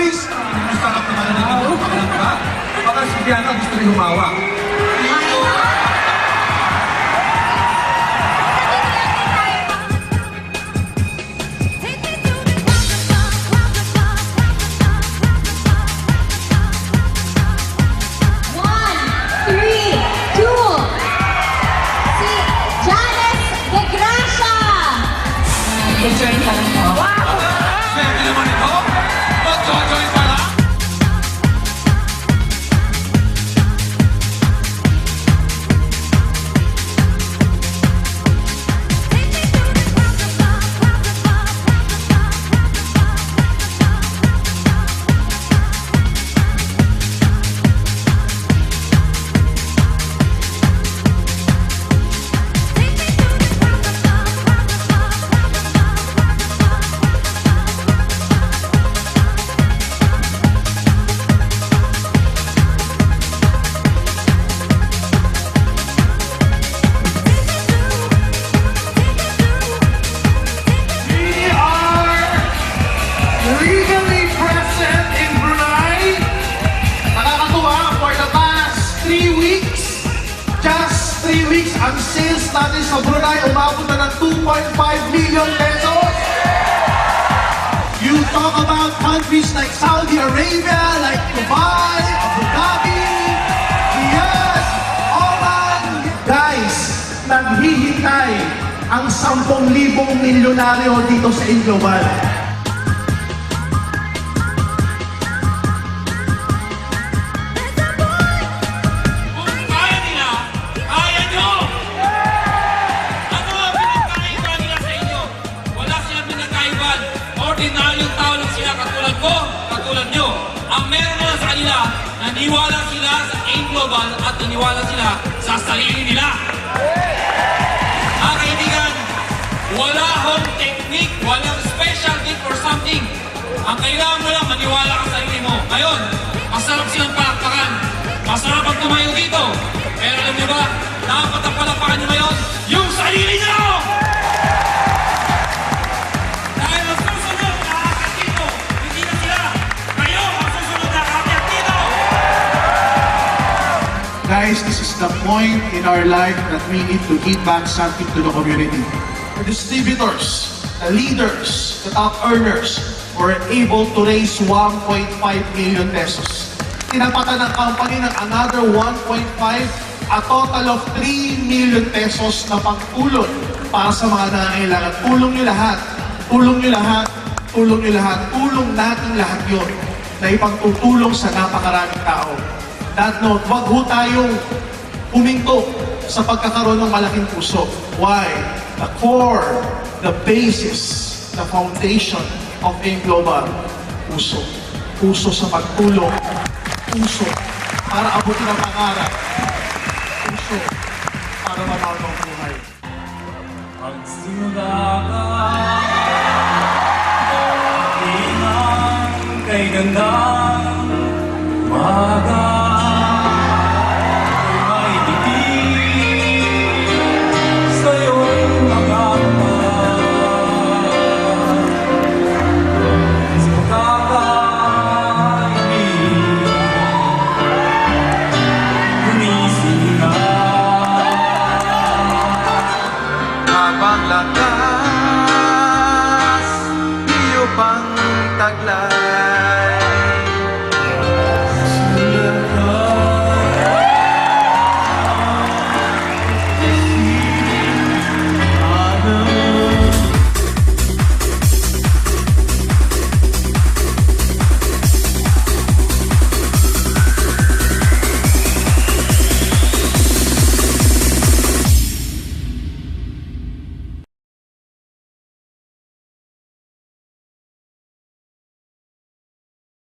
Luis! Masarap naman na nito. Alam ka? Baka si Diana gusto rin humawa. Join ka lang po. Wow! Pwede naman ito? Mag-join pa lang? Legally present in Brunei. Nakakatuwa, for the past 3 weeks, just 3 weeks, ang sales natin sa Brunei umabot na ng 2.5 million pesos. You talk about countries like Saudi Arabia, like Dubai, Abu Dhabi, Riyadh, Oman. Guys, naghihintay ang 10,000 milyonaryo dito sa Inglobal. Ordinaryong tao lang sila katulad ko, katulad nyo. Ang meron na sa kanila, naniwala sila sa AIM Global at naniwala sila sa sarili nila. Mga kaibigan, wala hong technique, walang special gift or something. Ang kailangan mo lang, maniwala ka sa sarili mo. Ngayon, masarap silang palakpakan. Masarap ang tumayo dito. Pero alam nyo ba, dapat ang palakpakan nyo ngayon, yung sarili nyo! Guys, this is the point in our life that we need to give back something to the community. The distributors, the leaders, the top earners were able to raise 1.5 million pesos. Tinapatan ng company ng another 1.5, a total of 3 million pesos na pagtulong para sa mga nangangailangan. Tulong nyo lahat, tulong nyo lahat, tulong nyo lahat, tulong natin lahat yun na ipagtutulong sa napakaraming tao. That note, wag ho tayong huminto sa pagkakaroon ng malaking puso. Why? The core, the basis, the foundation of AIM Global, puso. Puso sa pagtulong. Puso para abutin ang pangarap. Puso para mabago ang buhay. Pagsimula ka, inang kay gandang umaga.